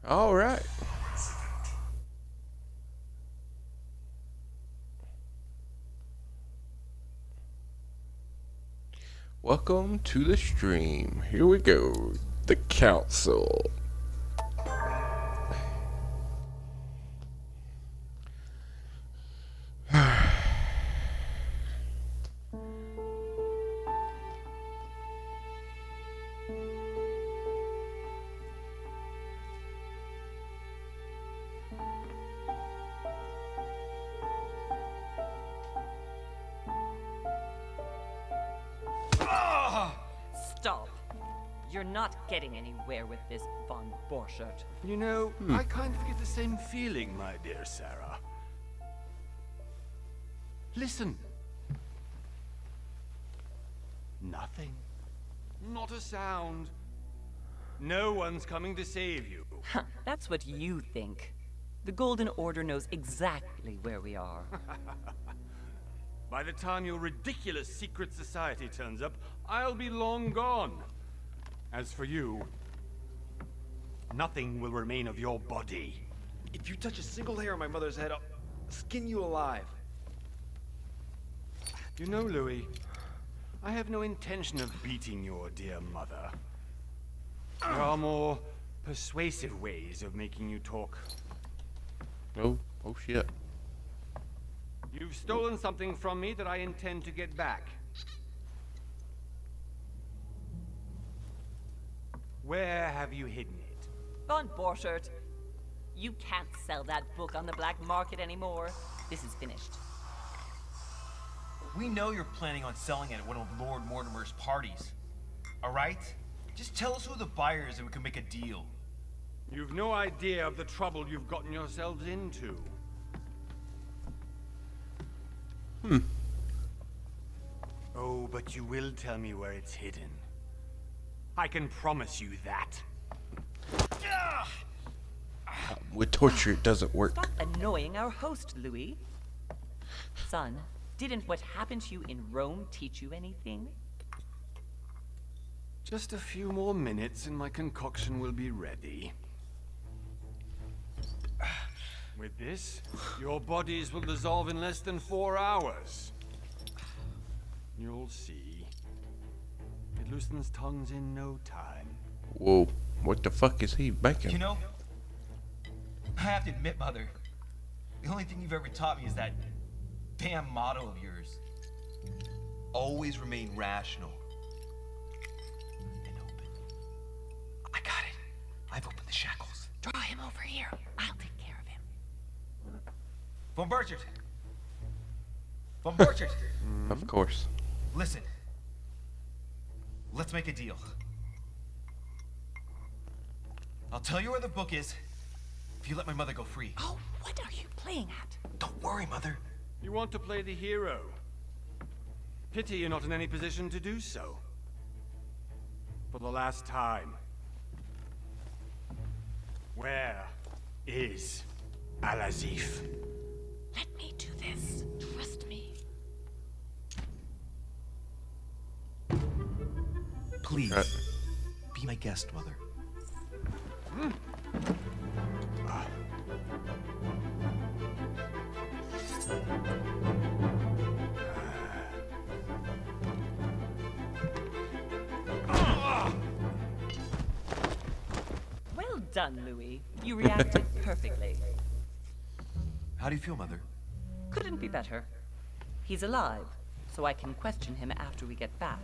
All right. Welcome to the stream. Here we go. The council. Stop. You're not getting anywhere with this von Borchert. You know, I kind of get the same feeling, my dear Sarah. Listen. Nothing. Not a sound. No one's coming to save you. That's what you think. The Golden Order knows exactly where we are. By the time your ridiculous secret society turns up, I'll be long gone. As for you, nothing will remain of your body. If you touch a single hair on my mother's head, I'll skin you alive. You know, Louis, I have no intention of beating your dear mother. There are more persuasive ways of making you talk. Oh shit. You've stolen something from me that I intend to get back. Where have you hidden it? Von Borchert, you can't sell that book on the black market anymore. This is finished. We know you're planning on selling it at one of Lord Mortimer's parties. Alright? Just tell us who the buyer is and we can make a deal. You've no idea of the trouble you've gotten yourselves into. Oh, but you will tell me where it's hidden. I can promise you that. With torture, it doesn't work. Stop annoying our host, Louis. Son, didn't what happened to you in Rome teach you anything? Just a few more minutes and my concoction will be ready. With this, your bodies will dissolve in less than 4 hours. You'll see. It loosens tongues in no time. Whoa. What the fuck is he making? You know, I have to admit, Mother, the only thing you've ever taught me is that damn motto of yours. Always remain rational. And open. I got it. I've opened the shackles. Draw him over here. I'll take care of him. Von Borchert! Von Borchert! Of course. Listen. Let's make a deal. I'll tell you where the book is if you let my mother go free. Oh, what are you playing at? Don't worry, Mother. You want to play the hero. Pity you're not in any position to do so. For the last time. Where is Al-Azif? Let me do this. Trust me. Please, be my guest, Mother. Well done, Louis. You reacted perfectly. How do you feel, Mother? Couldn't be better. He's alive, so I can question him after we get back.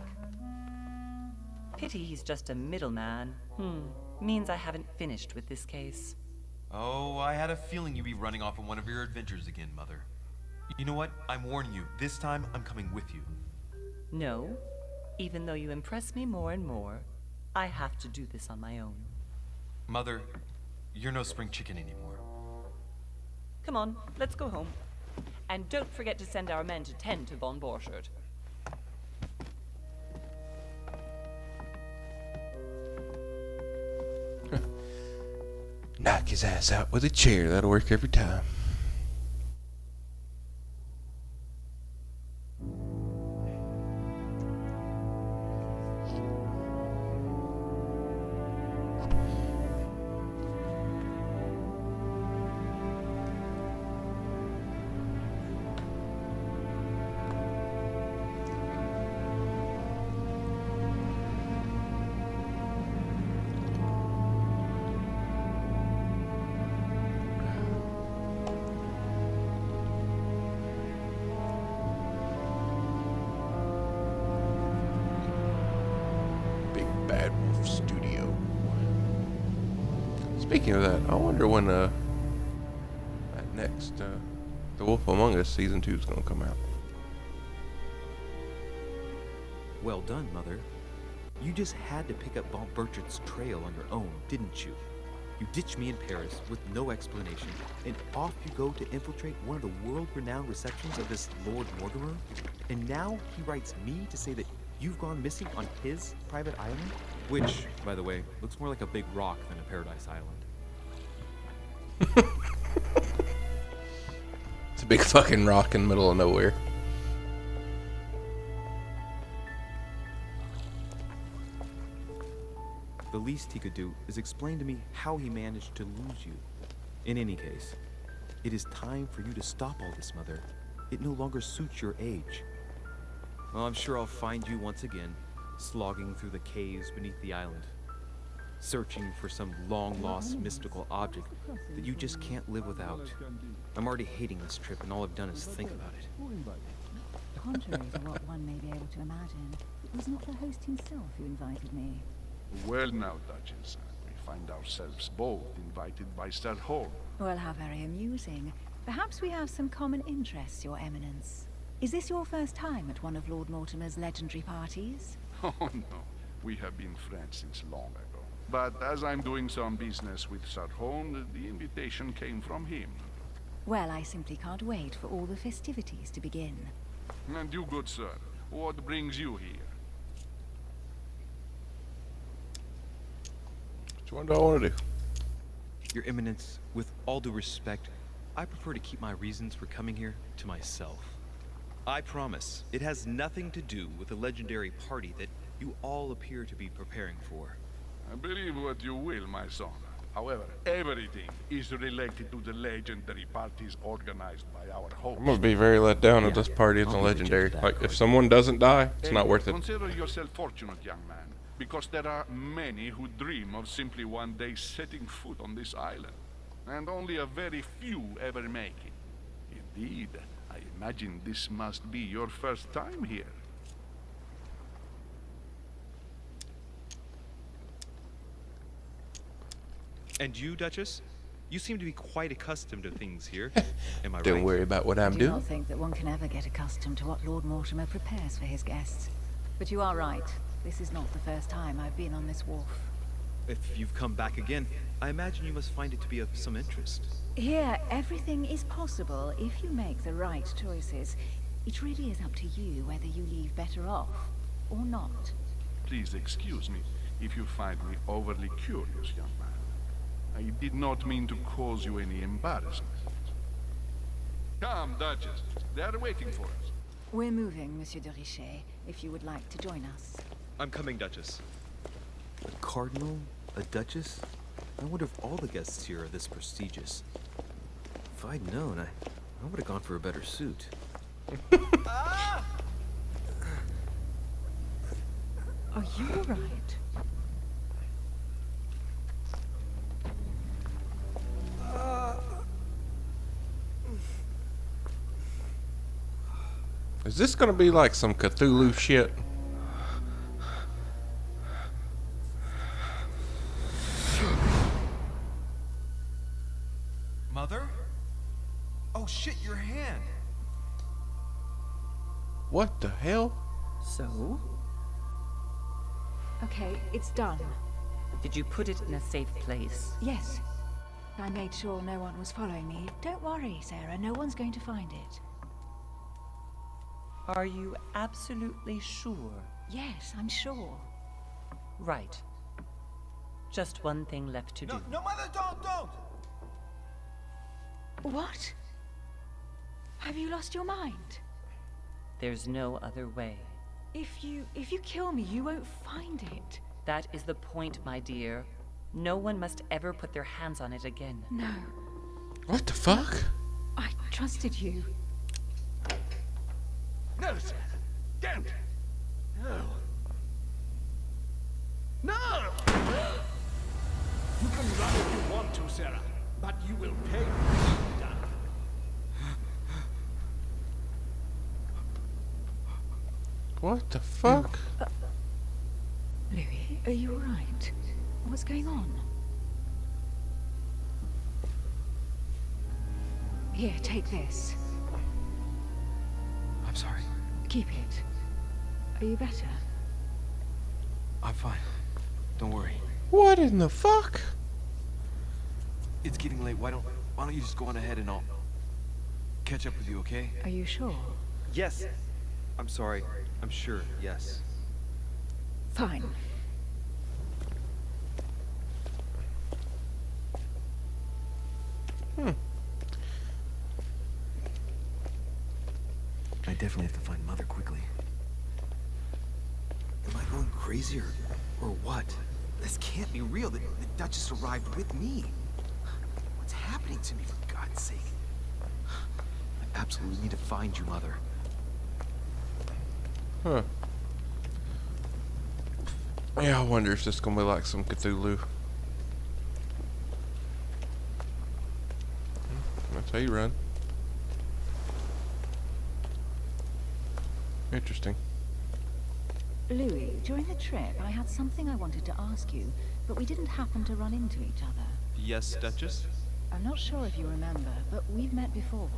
Pity he's just a middleman. Means I haven't finished with this case. Oh, I had a feeling you'd be running off on one of your adventures again, Mother. You know what? I'm warning you. This time, I'm coming with you. No, even though you impress me more and more, I have to do this on my own. Mother, you're no spring chicken anymore. Come on, let's go home. And don't forget to send our men to tend to von Borchert. Knock his ass out with a chair. That'll work every time. Bad Wolf Studio. Speaking of that, I wonder when that next The Wolf Among Us Season 2 is gonna come out. Well done, Mother. You just had to pick up Von Burchard's trail on your own, didn't you? You ditched me in Paris with no explanation, and off you go to infiltrate one of the world-renowned receptions of this Lord Mortimer? And now he writes me to say that you've gone missing on his private island? Which, by the way, looks more like a big rock than a paradise island. It's a big fucking rock in the middle of nowhere. The least he could do is explain to me how he managed to lose you. In any case, it is time for you to stop all this, Mother. It no longer suits your age. Well, I'm sure I'll find you once again, slogging through the caves beneath the island, searching for some long-lost mystical object that you just can't live without. I'm already hating this trip, and all I've done is think about it. Contrary to what one may be able to imagine, it was not the host himself who invited me. Well now, Duchess, we find ourselves both invited by Sir Holm. Well, how very amusing. Perhaps we have some common interests, Your Eminence. Is this your first time at one of Lord Mortimer's legendary parties? Oh no, we have been friends since long ago. But as I'm doing some business with Sir Holm, the invitation came from him. Well, I simply can't wait for all the festivities to begin. And you, good sir, what brings you here? Which one do I want to do? Your Eminence, with all due respect, I prefer to keep my reasons for coming here to myself. I promise, it has nothing to do with the legendary party that you all appear to be preparing for. I believe what you will, my son. However, everything is related to the legendary parties organized by our host. I'm gonna be very let down if this party isn't legendary. Like, if someone doesn't die, it's not worth it. Consider yourself fortunate, young man, because there are many who dream of simply one day setting foot on this island, and only a very few ever make it. Indeed, I imagine this must be your first time here. And you, Duchess? You seem to be quite accustomed to things here. Am I right? Don't worry about what I'm I do doing. not think that one can ever get accustomed to what Lord Mortimer prepares for his guests. But you are right. This is not the first time I've been on this wharf. If you've come back again, I imagine you must find it to be of some interest. Here, everything is possible if you make the right choices. It really is up to you whether you leave better off or not. Please excuse me if you find me overly curious, young man. I did not mean to cause you any embarrassment. Come, Duchess. They are waiting for us. We're moving, Monsieur de Richet, if you would like to join us. I'm coming, Duchess. A cardinal? A duchess? I wonder if all the guests here are this prestigious. If I'd known, I would have gone for a better suit. Are you all right? Is this gonna be like some Cthulhu shit? Mother? Oh shit, your hand! What the hell? So? Okay, it's done. Did you put it in a safe place? Yes. I made sure no one was following me. Don't worry, Sarah. No one's going to find it. Are you absolutely sure? Yes, I'm sure. Right. Just one thing left to do. No, Mother, don't! What? Have you lost your mind? There's no other way. If you kill me, you won't find it. That is the point, my dear. No one must ever put their hands on it again. No, What the fuck? I trusted you. No, sir. Don't. No. No! You can run if you want to, Sarah, but you will pay for what you've done. What the fuck? Louis, are you alright? What's going on? Here, take this. I'm sorry. Keep it. Are you better? I'm fine. Don't worry. What in the fuck? It's getting late. Why don't you just go on ahead and I'll catch up with you, okay? Are you sure? Yes. I'm sorry. I'm sure. Yes. Fine. I definitely have to find Mother quickly. Am I going crazy or what? This can't be real. The Duchess arrived with me. What's happening to me, for God's sake? I absolutely need to find your mother. Huh. Yeah, I wonder if this is gonna be like some Cthulhu. That's how you run. Interesting. Louis, during the trip, I had something I wanted to ask you, but we didn't happen to run into each other. Yes, Duchess? I'm not sure if you remember, but we've met before.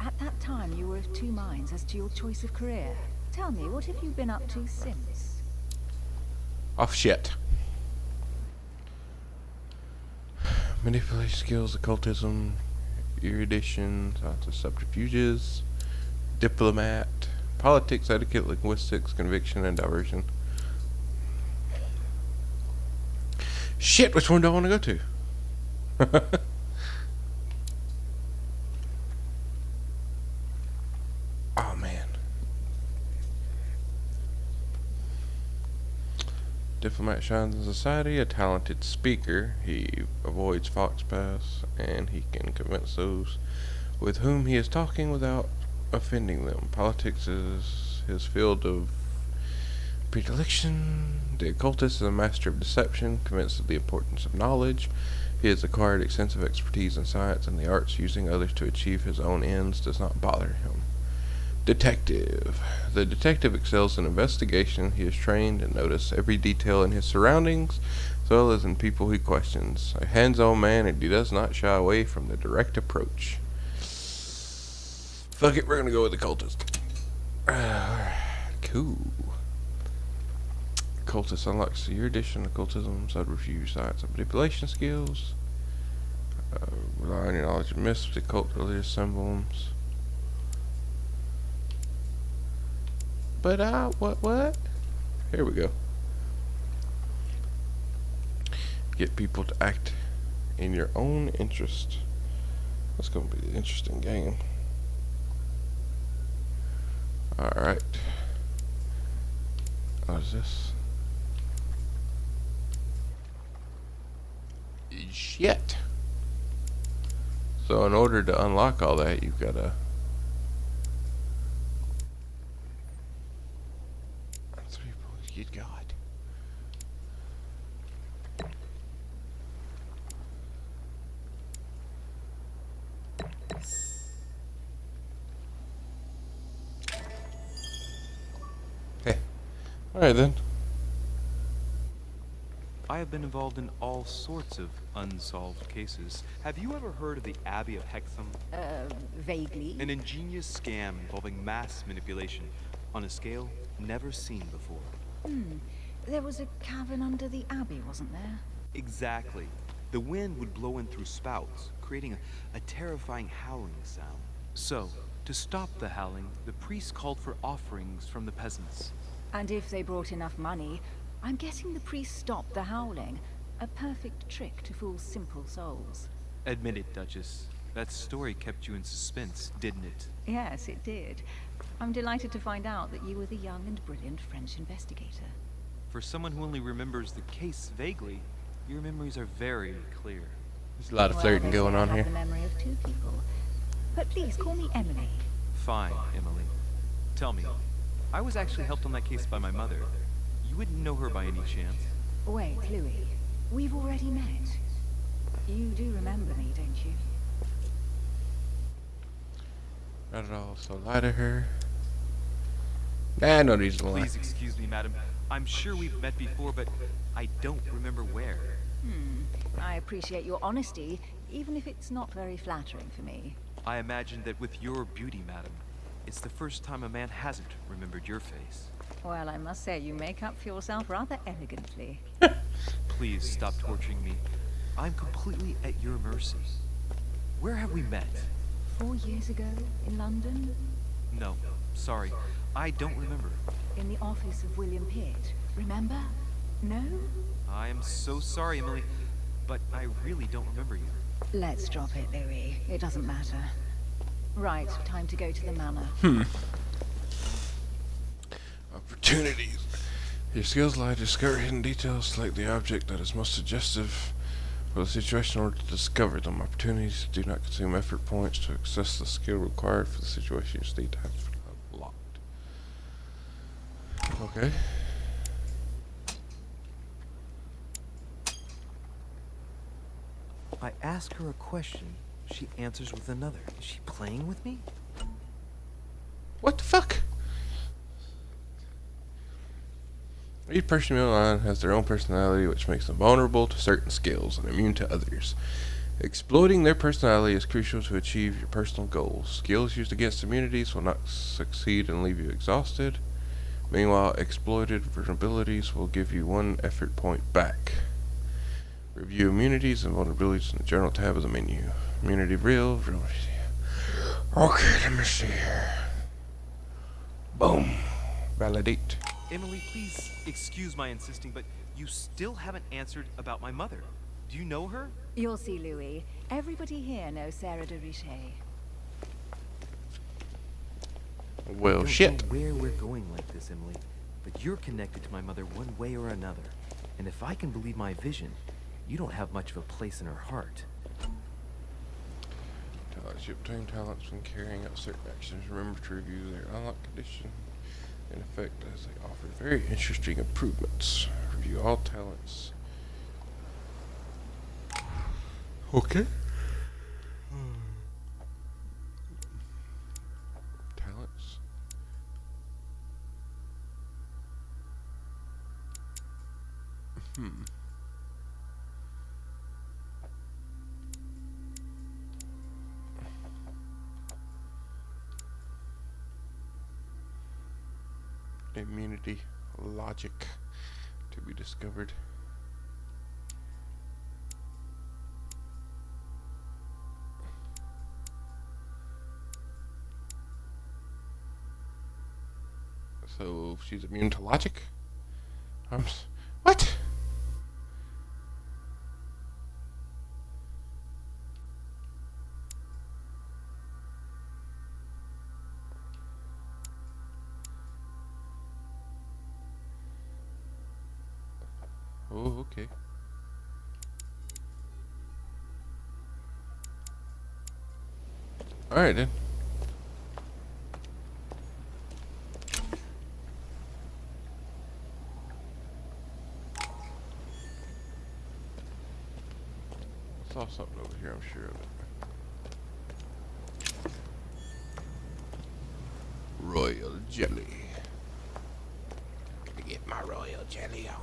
At that time, you were of two minds as to your choice of career. Tell me, what have you been up to since? Oh shit. Manipulation skills, occultism, erudition, science of subterfuges, diplomat, politics, etiquette, linguistics, conviction, and diversion. Shit, which one do I want to go to? Oh man. Diplomat shines in society, a talented speaker. He avoids fox paths, and he can convince those with whom he is talking without offending them. Politics is his field of predilection. The occultist is a master of deception, convinced of the importance of knowledge. He has acquired extensive expertise in science and the arts. Using others to achieve his own ends does not bother him. Detective. The detective excels in investigation. He is trained and notices every detail in his surroundings, as well as in people he questions. A hands-on man, and he does not shy away from the direct approach. Fuck it, we're gonna go with the cultist. Cool. Cultist unlocks your edition of occultism, subterfuge, science, and manipulation skills. Rely on your knowledge of myths, occult religious symbols. But what? Here we go. Get people to act in your own interest. That's gonna be an interesting game. Alright. What is this? Shit. So in order to unlock all that, you've gotta... Good God. Hey. Alright then. I have been involved in all sorts of unsolved cases. Have you ever heard of the Abbey of Hexham? Vaguely. An ingenious scam involving mass manipulation on a scale never seen before. There was a cavern under the abbey, wasn't there? Exactly. The wind would blow in through spouts, creating a terrifying howling sound. So, to stop the howling, the priests called for offerings from the peasants. And if they brought enough money, I'm guessing the priest stopped the howling. A perfect trick to fool simple souls. Admit it, Duchess. That story kept you in suspense, didn't it? Yes, it did. I'm delighted to find out that you were the young and brilliant French investigator. For someone who only remembers the case vaguely, your memories are very clear. There's a lot of flirting going on I here. have the memory of two people. But please, call me Emily. Fine, Emily. Tell me, I was actually helped on that case by my mother. You wouldn't know her by any chance? Wait, Louis. We've already met. You do remember me, don't you? Not at all, so lie to her. Nah, no reason to lie. Please excuse me, madam. I'm sure we've met before, but I don't remember where. I appreciate your honesty, even if it's not very flattering for me. I imagine that with your beauty, madam, it's the first time a man hasn't remembered your face. Well, I must say you make up for yourself rather elegantly. Please stop torturing me. I'm completely at your mercy. Where have we met? 4 years ago, in London, No, sorry. I don't remember. in the office of William Pitt. Remember? No? I am so sorry, Emily, but I really don't remember you. Let's drop it, Louis. It doesn't matter. Right, time to go to the manor. Opportunities. Your skills lie to discover hidden details, select the object that is most suggestive for the situation in order to discover them. Opportunities do not consume effort points to access the skill required for the situation. You just need to have it locked. Okay. I ask her a question, she answers with another. Is she playing with me? What the fuck? Each person in the line has their own personality, which makes them vulnerable to certain skills and immune to others. Exploiting their personality is crucial to achieve your personal goals. Skills used against immunities will not succeed and leave you exhausted. Meanwhile, exploited vulnerabilities will give you 1 effort point back. Review immunities and vulnerabilities in the general tab of the menu. Immunity real. Okay, let me see here. Boom. Validate. Emily, please excuse my insisting, but you still haven't answered about my mother. Do you know her? You'll see, Louis. Everybody here knows Sarah de Richet. Well, I don't shit. know where we're going like this, Emily, but you're connected to my mother one way or another. And if I can believe my vision, you don't have much of a place in her heart. Talents. You obtain talents when carrying out certain actions. Remember to review their unlock condition. In effect, as they offer very interesting improvements. Review all talents. Okay. Talents. Immunity logic to be discovered. So she's immune to logic? What? Oh, okay. Alright then. I saw something over here, I'm sure of it. Royal jelly. Gotta get my royal jelly on.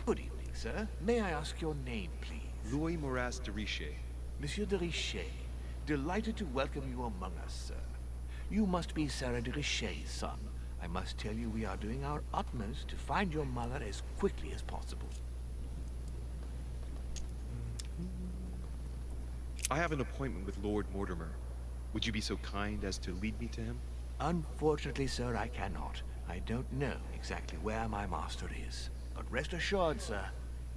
Good evening, sir. May I ask your name, please? Louis Moras de Richet. Monsieur de Richet. Delighted to welcome you among us, sir. You must be Sarah de Richet's son. I must tell you we are doing our utmost to find your mother as quickly as possible. I have an appointment with Lord Mortimer. Would you be so kind as to lead me to him? Unfortunately, sir, I cannot. I don't know exactly where my master is. But rest assured, sir,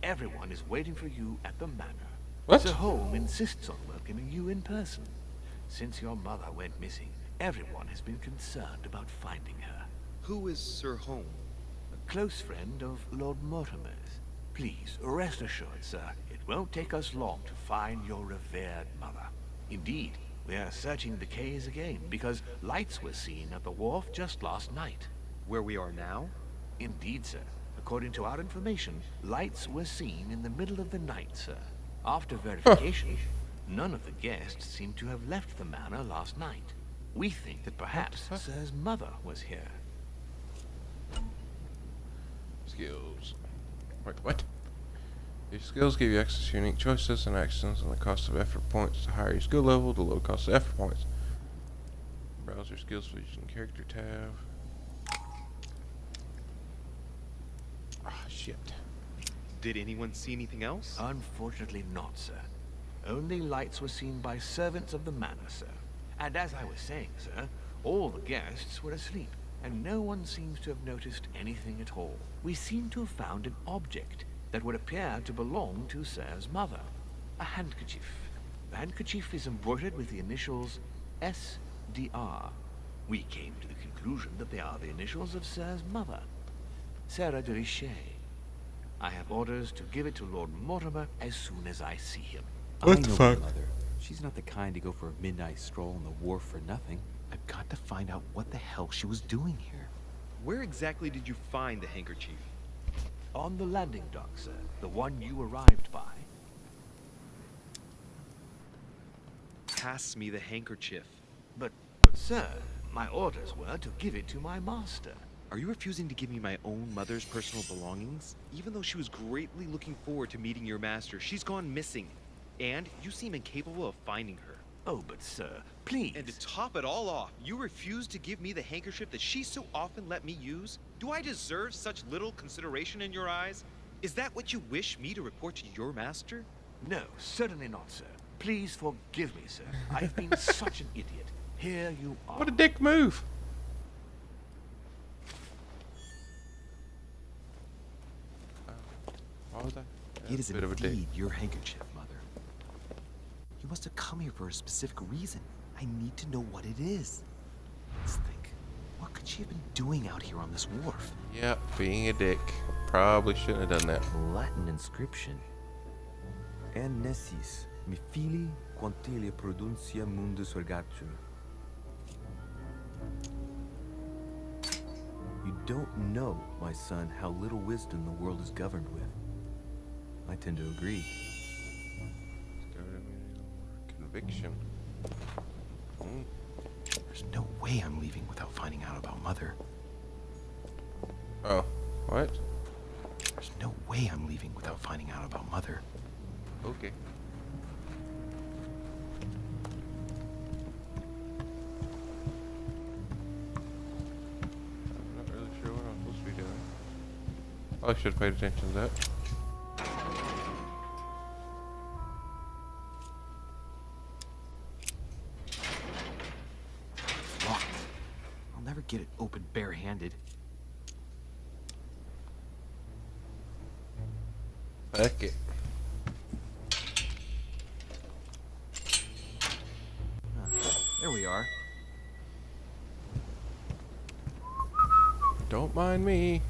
everyone is waiting for you at the manor. What? Sir Holm insists on welcoming you in person. Since your mother went missing, everyone has been concerned about finding her. Who is Sir Holm? A close friend of Lord Mortimer's. Please, rest assured, sir, it won't take us long to find your revered mother. Indeed, we are searching the quays again, because lights were seen at the wharf just last night. Where we are now? Indeed, sir. According to our information, lights were seen in the middle of the night, sir. After verification, None of the guests seem to have left the manor last night. We think that perhaps Sir's mother was here. Skills. Wait, what? Your skills give you access to unique choices and actions, and the cost of effort points. The higher your skill level, the lower cost of effort points. Browse your skills using character tab. Ah, shit. Did anyone see anything else? Unfortunately not, sir. Only lights were seen by servants of the manor, sir. And as I was saying, sir, all the guests were asleep, and no one seems to have noticed anything at all. We seem to have found an object that would appear to belong to Sir's mother. A handkerchief. The handkerchief is embroidered with the initials SDR. We came to the conclusion that they are the initials of Sir's mother, Sarah de Richet. I have orders to give it to Lord Mortimer as soon as I see him. What the fuck? Mother. She's not the kind to go for a midnight stroll on the wharf for nothing. I've got to find out what the hell she was doing here. Where exactly did you find the handkerchief? On the landing dock, sir. The one you arrived by. Pass me the handkerchief. But sir, my orders were to give it to my master. Are you refusing to give me my own mother's personal belongings? Even though she was greatly looking forward to meeting your master, she's gone missing. And you seem incapable of finding her. Oh, but sir, please. And to top it all off, you refuse to give me the handkerchief that she so often let me use? Do I deserve such little consideration in your eyes? Is that what you wish me to report to your master? No, certainly not, sir. Please forgive me, sir. I've been such an idiot. Here you are. What a dick move! What was that? It is a bit of a dick. indeed your handkerchief, Mother. You must have come here for a specific reason. I need to know what it is. Let's think. What could she have been doing out here on this wharf? Yep, being a dick. Probably shouldn't have done that. Latin inscription. En nessis, mi fili quantilia produncia mundus ergatur. You don't know, my son, how little wisdom the world is governed with. I tend to agree. Conviction. There's no way I'm leaving without finding out about Mother. Oh, what? There's no way I'm leaving without finding out about Mother. Okay. I'm not really sure what I'm supposed to be doing. I should have paid attention to that. It's locked. I'll never get it open barehanded. Heck it. There we are. Don't mind me.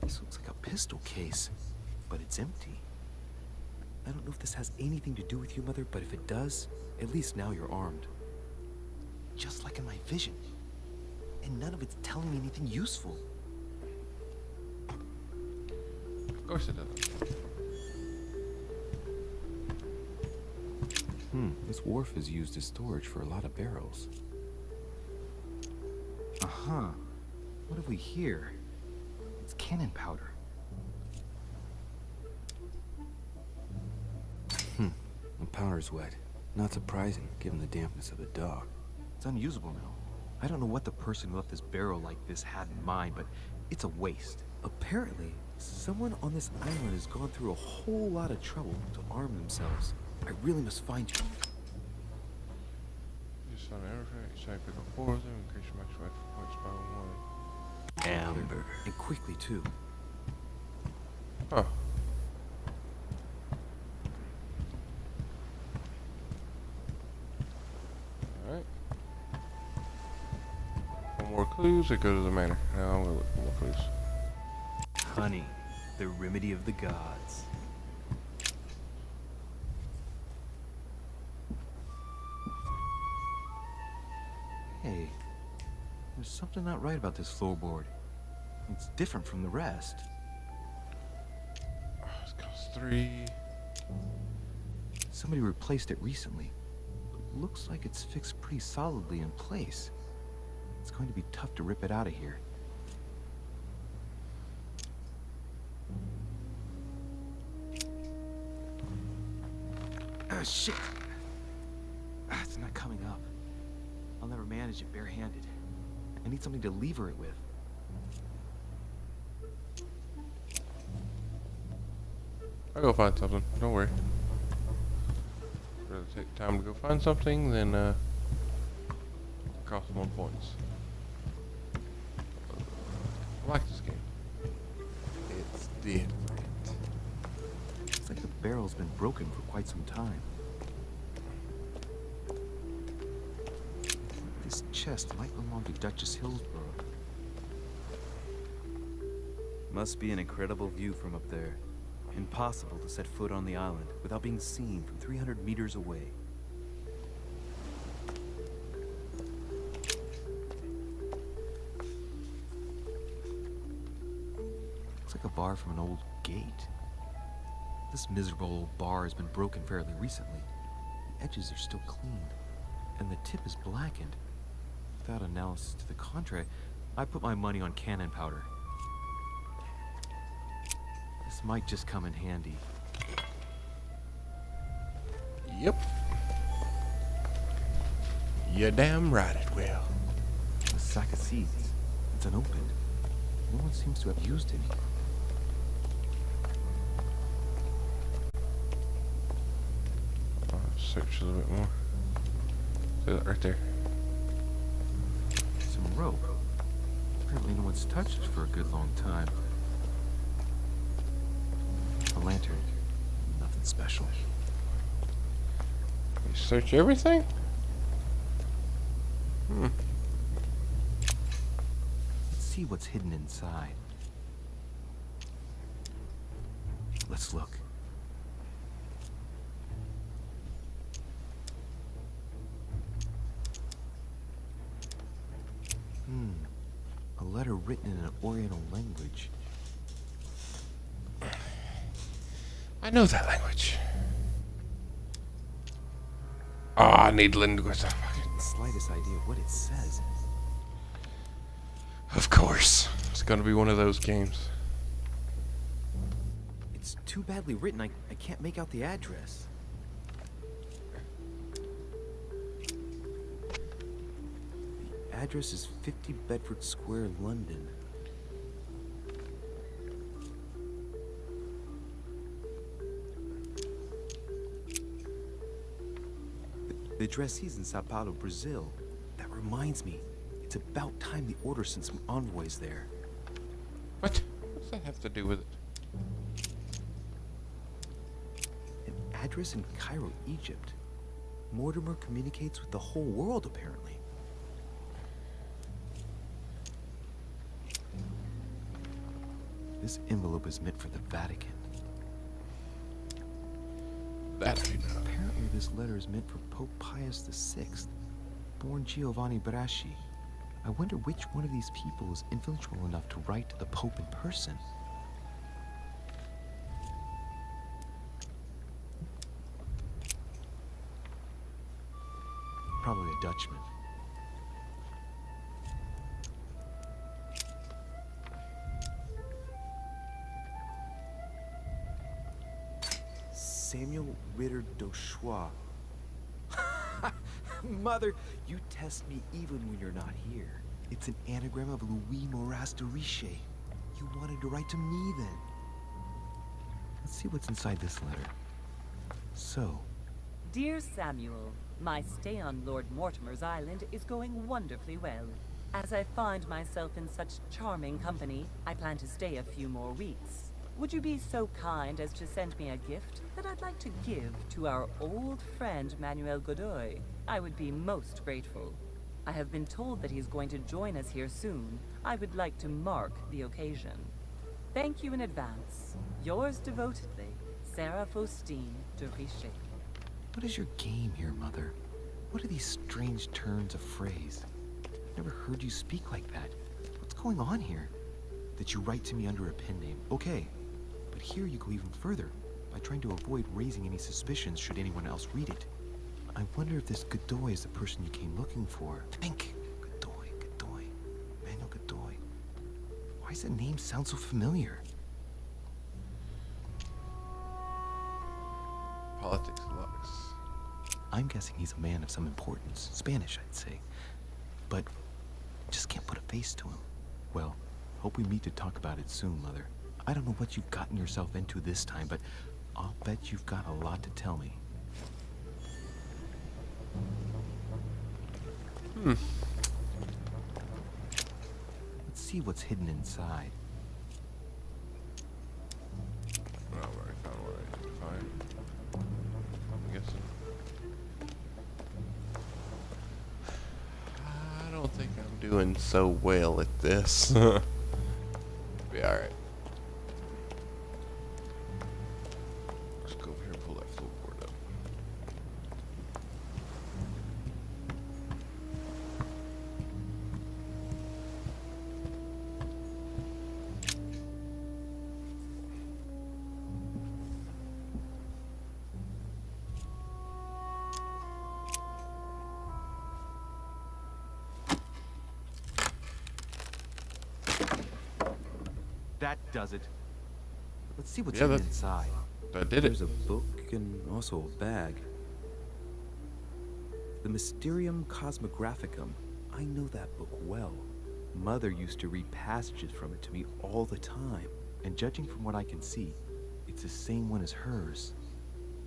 This looks like a pistol case, but it's empty. I don't know if this has anything to do with you, Mother, but if it does, at least now you're armed. Just like in my vision. And none of it's telling me anything useful. Of course it doesn't. This wharf is used as storage for a lot of barrels. Uh-huh. What have we here? It's cannon powder. The powder's wet. Not surprising, given the dampness of the dock. It's unusable now. I don't know what the person who left this barrel like this had in mind, but it's a waste. Apparently, someone on this island has gone through a whole lot of trouble to arm themselves. I really must find you. Just on everything, so I pick up 4 of them, increase your maximum effort points by 1. Amber. And quickly, too. Oh. Alright. One more clues, or go to the manor. Now I'm gonna look for more clues. Honey, the remedy of the gods. Hey, there's something not right about this floorboard. It's different from the rest. Oh, it's got 3. Somebody replaced it recently. Looks like it's fixed pretty solidly in place. It's going to be tough to rip it out of here. Ah, shit! Ah, it's not coming up. I'll never manage it barehanded. I need something to lever it with. I'll go find something. Don't worry. Rather take time to go find something than cost 1 points. I like this game. It's different. Looks like the barrel's been broken for quite some time. This chest might belong to Duchess Hillsborough. Must be an incredible view from up there. Impossible to set foot on the island without being seen from 300 meters away. Looks like a bar from an old gate. This miserable old bar has been broken fairly recently. The edges are still clean, and the tip is blackened. Without analysis to the contrary, I put my money on cannon powder. This might just come in handy. Yep. You're damn right it will. A sack of seeds. It's unopened. No one seems to have used any. I'll search a little bit more. See that right there. Some rope. Apparently no one's touched it for a good long time. A lantern. Nothing special. You search everything? Let's see what's hidden inside. Let's look. A letter written in an Oriental language. I know that language. Oh, I need linguists. The slightest idea of what it says. Of course. It's gonna be one of those games. It's too badly written, I can't make out the address. The address is 50 Bedford Square, London. The addressee's in Sao Paulo, Brazil. That reminds me, it's about time the order sent some envoys there. What? What's that have to do with it? An address in Cairo, Egypt. Mortimer communicates with the whole world, apparently. This envelope is meant for the Vatican. That I know. Apparently this letter is meant for Pope Pius VI, born Giovanni Braschi. I wonder which one of these people is influential enough to write to the Pope in person. Probably a Dutchman. Samuel Ritter Dauchois. Mother, you test me even when you're not here. It's an anagram of Louis Moras de Riche. You wanted to write to me then. Let's see what's inside this letter. So, Dear Samuel, my stay on Lord Mortimer's island is going wonderfully well. As I find myself in such charming company, I plan to stay a few more weeks. Would you be so kind as to send me a gift that I'd like to give to our old friend Manuel Godoy? I would be most grateful. I have been told that he's going to join us here soon. I would like to mark the occasion. Thank you in advance. Yours devotedly, Sarah Faustine de Riche. what is your game here, Mother? What are these strange turns of phrase? Never heard you speak like that. What's going on here? That you write to me under a pen name, okay. But here you go even further, by trying to avoid raising any suspicions should anyone else read it. I wonder if this Godoy is the person you came looking for. Think! Godoy. Manuel Godoy. Why does that name sound so familiar? Politics Lux. I'm guessing he's a man of some importance. Spanish, I'd say. But just can't put a face to him. Well, hope we meet to talk about it soon, Mother. I don't know what you've gotten yourself into this time, but I'll bet you've got a lot to tell me. Let's see what's hidden inside. Alright, fine. I'm guessing. I don't think I'm doing so well at this. Be alright. Let's go over here and pull that floorboard up. That does it. Let's see what's Yeah, hidden that- inside. That did There's it. a book and also a bag. The Mysterium Cosmographicum. I know that book well. Mother used to read passages from it to me all the time. And judging from what I can see, it's the same one as hers.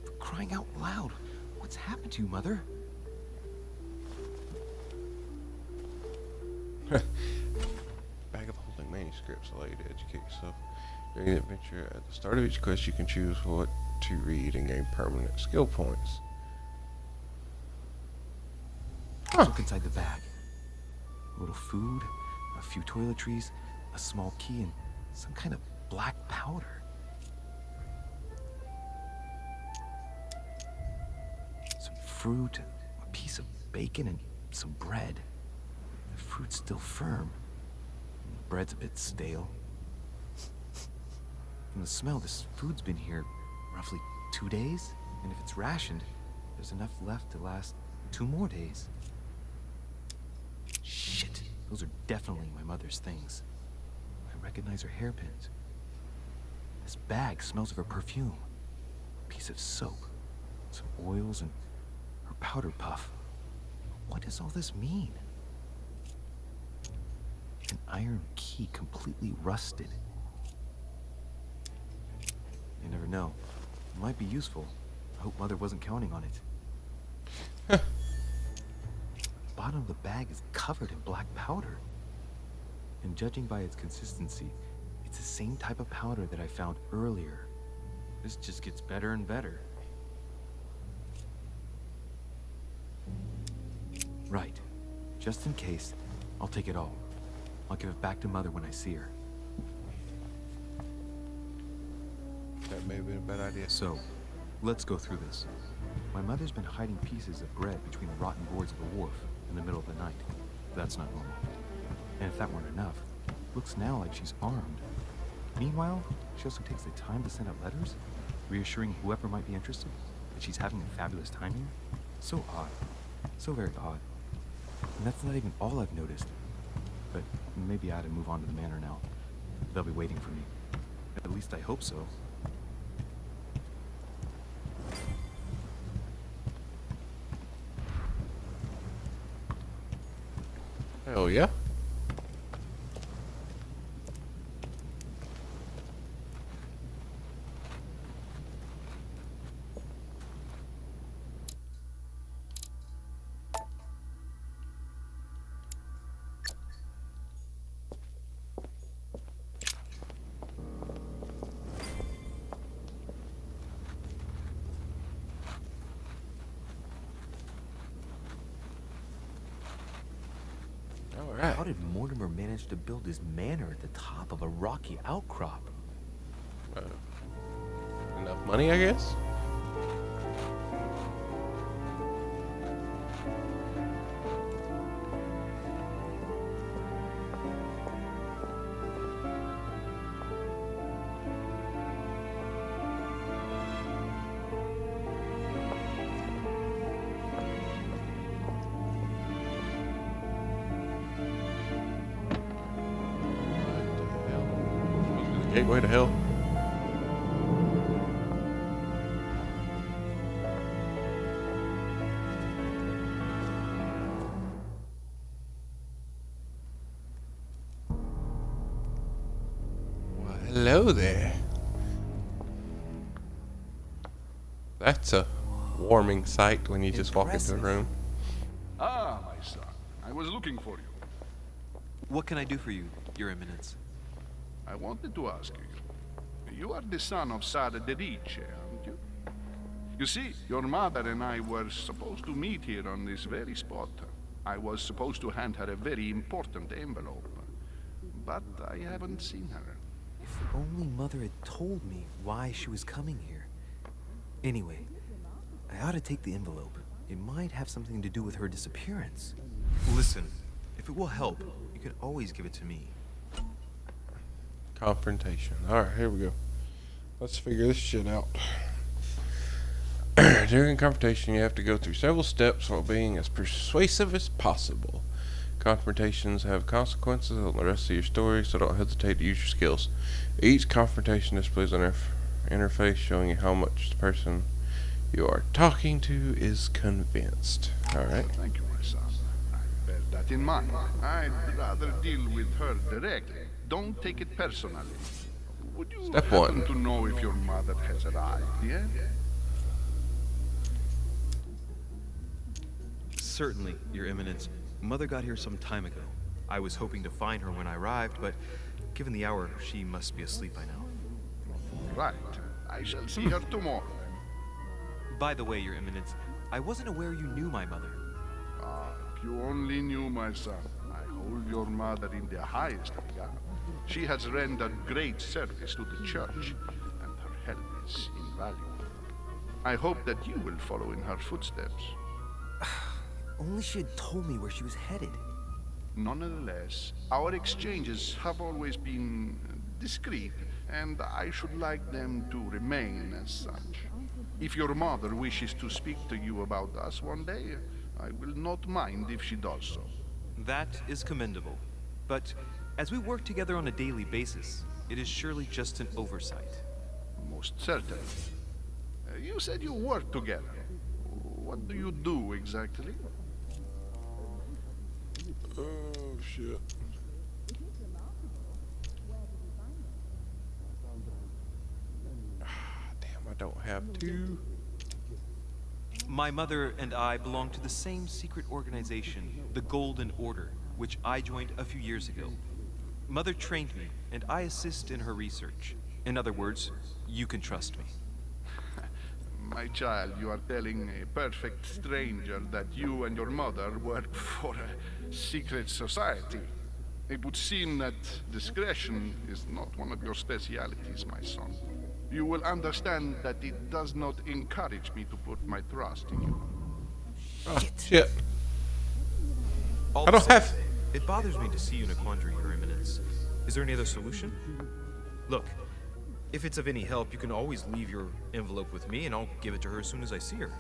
For crying out loud, what's happened to you, Mother? Bag of holding manuscripts allow you to educate yourself during the adventure. At the start of each quest, you can choose what to read and gain permanent skill points. Let's look inside the bag. A little food, a few toiletries, a small key, and some kind of black powder. Some fruit, a piece of bacon, and some bread. The fruit's still firm. And the bread's a bit stale. From the smell, this food's been here roughly 2 days. And if it's rationed, there's enough left to last 2 more days. Shit, those are definitely my mother's things. I recognize her hairpins. This bag smells of her perfume. A piece of soap, some oils, and her powder puff. What does all this mean? An iron key completely rusted. You never know. It might be useful. I hope Mother wasn't counting on it. The bottom of the bag is covered in black powder. And judging by its consistency, it's the same type of powder that I found earlier. This just gets better and better. Right. Just in case, I'll take it all. I'll give it back to Mother when I see her. That may have been a bad idea. So, let's go through this. My mother's been hiding pieces of bread between the rotten boards of the wharf in the middle of the night. That's not normal. And if that weren't enough, looks now like she's armed. Meanwhile, she also takes the time to send out letters, reassuring whoever might be interested that she's having a fabulous time here. So odd. So very odd. And that's not even all I've noticed. But maybe I ought to move on to the manor now. They'll be waiting for me. At least I hope so. Hell yeah. Alright. How did Mortimer manage to build his manor at the top of a rocky outcrop? Enough money, I guess? Gateway to hell. Well, hello there. That's a warming sight when you just walk into a room. Ah, my son. I was looking for you. What can I do for you, Your Eminence? I wanted to ask you. You are the son of Sara de Riche, aren't you? You see, your mother and I were supposed to meet here on this very spot. I was supposed to hand her a very important envelope. But I haven't seen her. If only Mother had told me why she was coming here. Anyway, I ought to take the envelope. It might have something to do with her disappearance. Listen, if it will help, you can always give it to me. Confrontation. Alright, here we go. Let's figure this shit out. During confrontation, you have to go through several steps while being as persuasive as possible. Confrontations have consequences on the rest of your story, so don't hesitate to use your skills. Each confrontation displays an interface showing you how much the person you are talking to is convinced. Alright. Thank you, my son. I bear that in mind. I'd rather deal with her directly. Don't take it personally. Would you Step happen one. to know if your mother has arrived yet? Certainly, Your Eminence. Mother got here some time ago. I was hoping to find her when I arrived, but given the hour, she must be asleep by now. Right. I shall see her tomorrow. By the way, Your Eminence, I wasn't aware you knew my mother. Ah, if you only knew, my son. I hold your mother in the highest regard. She has rendered great service to the church, and her help is invaluable. I hope that you will follow in her footsteps. Only she had told me where she was headed. Nonetheless, our exchanges have always been discreet, and I should like them to remain as such. If your mother wishes to speak to you about us one day, I will not mind if she does so. That is commendable. But as we work together on a daily basis, it is surely just an oversight. Most certainly. You said you work together. What do you do exactly? Oh, shit. Damn, I don't have to. My mother and I belong to the same secret organization, the Golden Order, which I joined a few years ago. Mother trained me, and I assist in her research. In other words, you can trust me. My child, you are telling a perfect stranger that you and your mother work for a secret society. It would seem that discretion is not one of your specialities, my son. You will understand that it does not encourage me to put my trust in you. Oh, shit. All I don't the same, have... It bothers me to see you in a quandary, Your Eminence. Is there any other solution? Look, if it's of any help, you can always leave your envelope with me, and I'll give it to her as soon as I see her.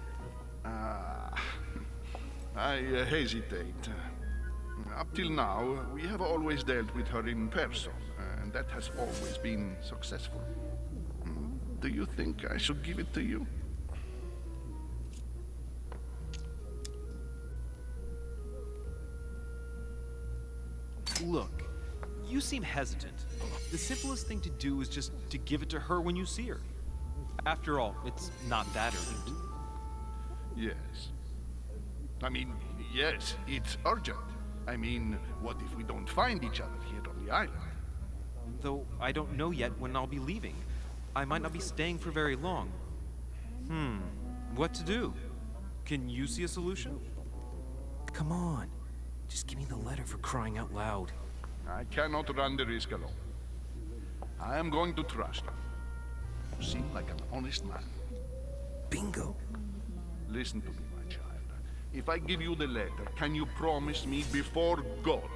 I hesitate. Up till now, we have always dealt with her in person, and that has always been successful. Do you think I should give it to you? Look, you seem hesitant. The simplest thing to do is just to give it to her when you see her. After all, it's not that urgent. Yes. I mean, yes, it's urgent. I mean, what if we don't find each other here on the island? Though I don't know yet when I'll be leaving. I might not be staying for very long. What to do? Can you see a solution? Come on. Just give me the letter, for crying out loud. I cannot run the risk alone. I am going to trust you. You seem like an honest man. Bingo. Listen to me, my child. If I give you the letter, can you promise me before God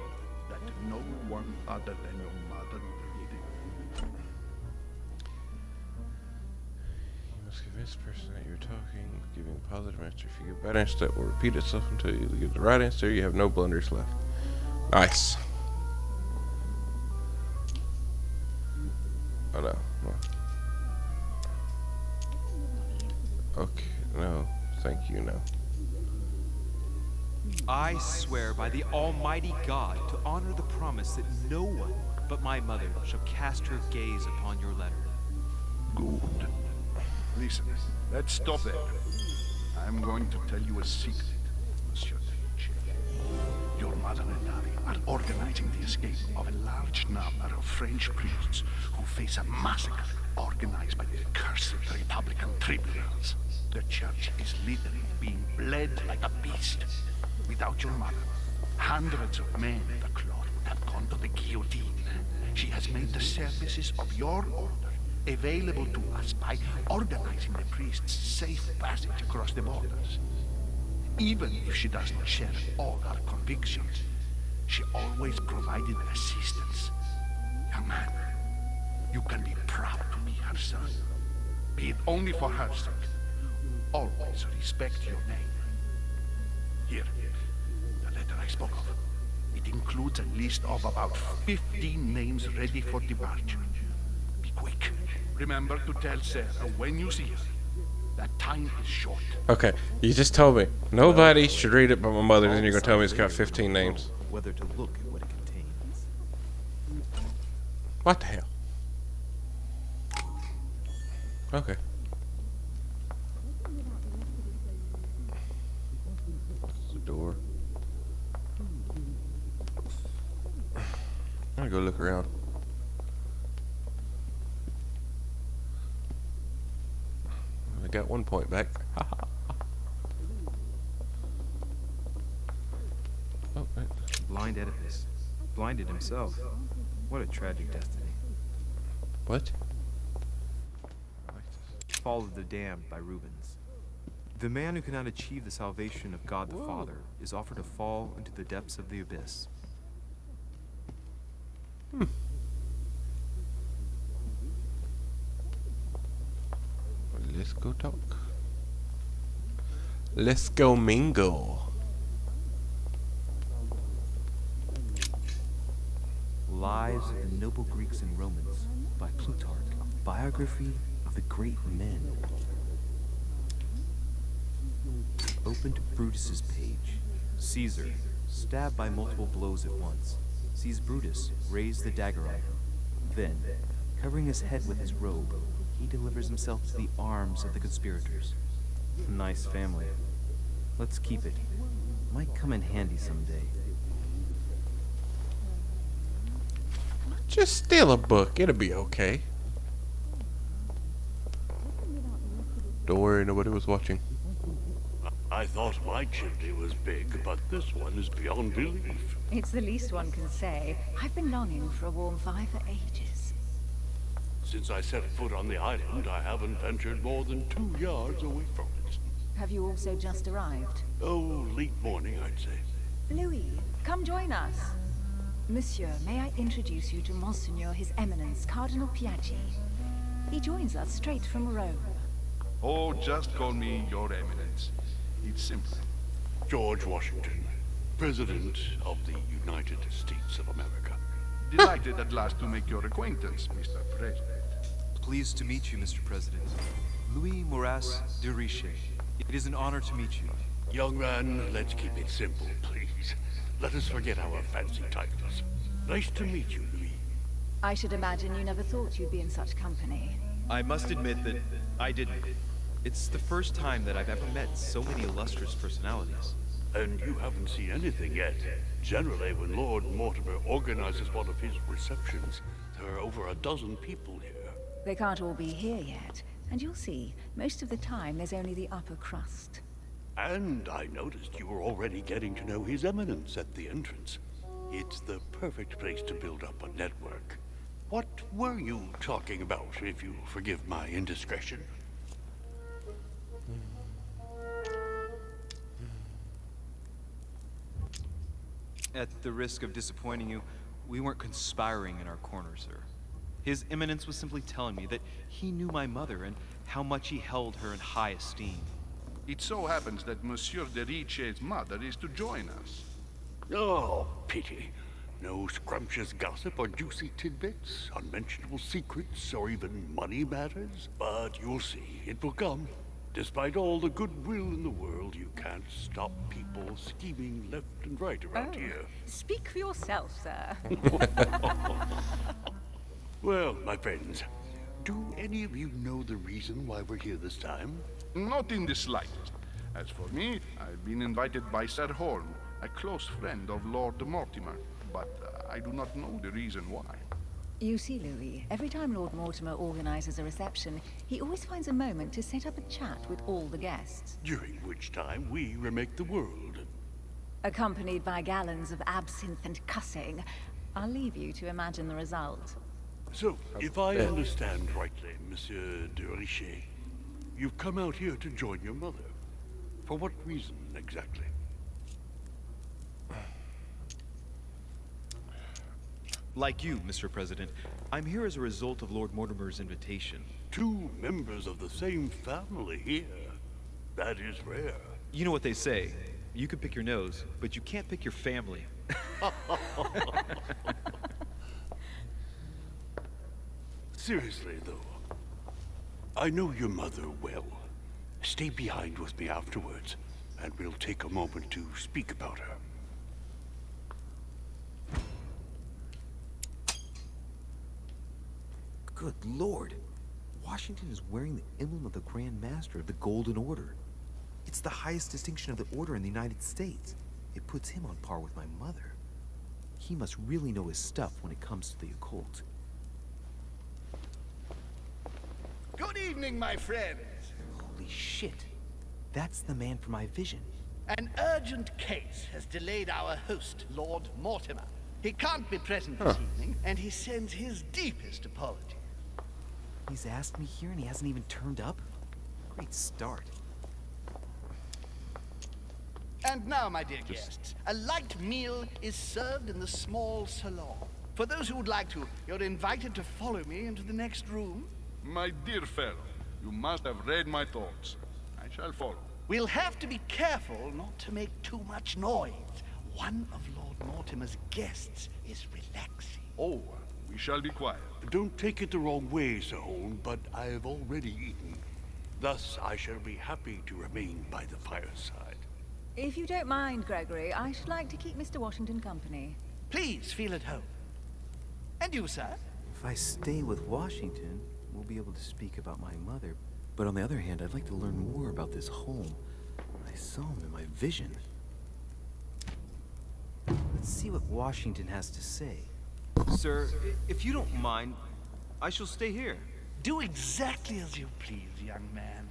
that no one other than your mother will read it? You must convince the person that you're talking, giving a positive answer. If you give a bad answer, that will repeat itself until you give the right answer. You have no blunders left. Nice. Oh no. Okay, no. Thank you, no. I swear by the Almighty God to honor the promise that no one but my mother shall cast her gaze upon your letter. Good. Listen, let's stop there. I'm going to tell you a secret, Monsieur Deitch. Your mother and I are organizing the escape of a large number of French priests who face a massacre organized by the accursed Republican tribunals. The church is literally being bled like a beast. Without your mother, hundreds of men of the cloth would have gone to the guillotine. She has made the services of your order available to us by organizing the priests' safe passage across the borders. Even if she does not share all our convictions, she always provided assistance. Young man, you can be proud to be her son. Be it only for her sake. Always respect your name. Here, the letter I spoke of. It includes a list of about 15 names ready for departure. Be quick. Remember to tell Sarah when you see her. That time is short. Okay, you just told me nobody should read it but my mother, then you're gonna tell me it's got 15 names. Whether to look at what it contains. What the hell? Okay. That's the door. I'm gonna go look around. I got 1 point back. Oh, right. Blind Oedipus. Blinded himself. What a tragic destiny. What? Fall of the Damned by Rubens. The man who cannot achieve the salvation of God the Father is offered to fall into the depths of the abyss. Let's go talk. Let's go mingle. Lives of the Noble Greeks and Romans by Plutarch. Biography of the great men. Open to Brutus's page. Caesar, stabbed by multiple blows at once, sees Brutus raise the dagger on him. Then, covering his head with his robe, he delivers himself to the arms of the conspirators. Nice family. Let's keep it. Might come in handy someday. Just steal a book. It'll be okay. Don't worry, nobody was watching. I thought my chimney was big, but this one is beyond belief. It's the least one can say. I've been longing for a warm fire for ages. Since I set foot on the island, I haven't ventured more than 2 yards away from it. Have you also just arrived? Oh, late morning, I'd say. Louis, come join us. Monsieur, may I introduce you to Monseigneur His Eminence, Cardinal Piaggi. He joins us straight from Rome. Oh, just call me Your Eminence. It's simple. George Washington, President of the United States of America. Delighted at last to make your acquaintance, Mr. President. Pleased to meet you, Mr. President. Louis Moras de Riche. It is an honor to meet you. Young man, let's keep it simple, please. Let us forget our fancy titles. Nice to meet you, Louis. I should imagine you never thought you'd be in such company. I must admit that I didn't. It's the first time that I've ever met so many illustrious personalities. And you haven't seen anything yet. Generally, when Lord Mortimer organizes one of his receptions, there are over a dozen people here. They can't all be here yet. And you'll see, most of the time there's only the upper crust. And I noticed you were already getting to know His Eminence at the entrance. It's the perfect place to build up a network. What were you talking about, if you forgive my indiscretion? At the risk of disappointing you, we weren't conspiring in our corner, sir. His Eminence was simply telling me that he knew my mother and how much he held her in high esteem. It so happens that Monsieur de Riche's mother is to join us. Oh, pity. No scrumptious gossip or juicy tidbits, unmentionable secrets, or even money matters. But you'll see, it will come. Despite all the goodwill in the world, you can't stop people scheming left and right around here. Speak for yourself, sir. Well, my friends, do any of you know the reason why we're here this time? Not in the slightest. As for me, I've been invited by Sir Holm, a close friend of Lord Mortimer, but I do not know the reason why. You see, Louis, every time Lord Mortimer organizes a reception, he always finds a moment to set up a chat with all the guests. During which time we remake the world. Accompanied by gallons of absinthe and cussing. I'll leave you to imagine the result. So, if I understand rightly, Monsieur de Richet, you've come out here to join your mother. For what reason, exactly? Like you, Mr. President, I'm here as a result of Lord Mortimer's invitation. 2 members of the same family here. That is rare. You know what they say. You can pick your nose, but you can't pick your family. Seriously, though, I know your mother well. Stay behind with me afterwards, and we'll take a moment to speak about her. Good Lord. Washington is wearing the emblem of the Grand Master of the Golden Order. It's the highest distinction of the Order in the United States. It puts him on par with my mother. He must really know his stuff when it comes to the occult. Good evening, my friends. Holy shit. That's the man from my vision. An urgent case has delayed our host, Lord Mortimer. He can't be present this evening, and he sends his deepest apologies. He's asked me here and he hasn't even turned up? Great start. And now, my dear guests, a light meal is served in the small salon. For those who would like to, you're invited to follow me into the next room. My dear fellow, you must have read my thoughts. I shall follow. We'll have to be careful not to make too much noise. One of Lord Mortimer's guests is relaxing. Oh, we shall be quiet. Don't take it the wrong way, Sir Holm, but I have already eaten. Thus, I shall be happy to remain by the fireside. If you don't mind, Gregory, I should like to keep Mr. Washington company. Please feel at home. And you, sir? If I stay with Washington, we'll be able to speak about my mother. But on the other hand, I'd like to learn more about this home. I saw him in my vision. Let's see what Washington has to say. Sir, if you don't mind, I shall stay here. Do exactly as you please, young man.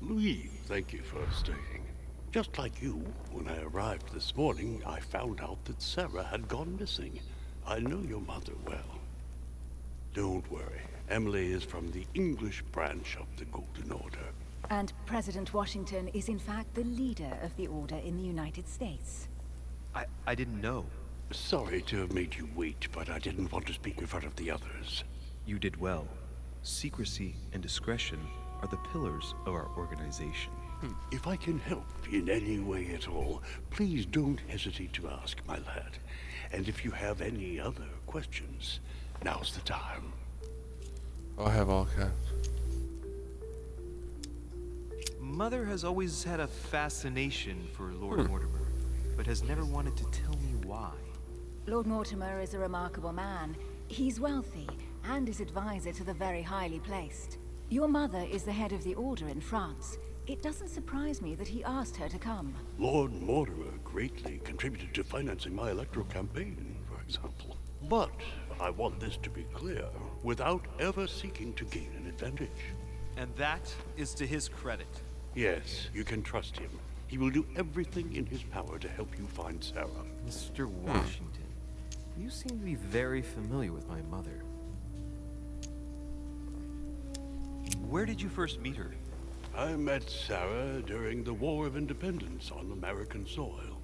Louis, thank you for staying. Just like you, when I arrived this morning, I found out that Sarah had gone missing. I know your mother well. Don't worry. Emily is from the English branch of the Golden Order. And President Washington is in fact the leader of the Order in the United States. I didn't know. Sorry to have made you wait, but I didn't want to speak in front of the others. You did well. Secrecy and discretion are the pillars of our organization. If I can help in any way at all, please don't hesitate to ask, my lad. And if you have any other questions, now's the time. I have all kinds. Mother has always had a fascination for Lord Mortimer, but has never wanted to tell me why. Lord Mortimer is a remarkable man. He's wealthy, and is advisor to the very highly placed. Your mother is the head of the Order in France. It doesn't surprise me that he asked her to come. Lord Mortimer greatly contributed to financing my electoral campaign, for example. But I want this to be clear, without ever seeking to gain an advantage. And that is to his credit. Yes, you can trust him. He will do everything in his power to help you find Sarah. Mr. Washington, you seem to be very familiar with my mother. Where did you first meet her? I met Sarah during the War of Independence on American soil.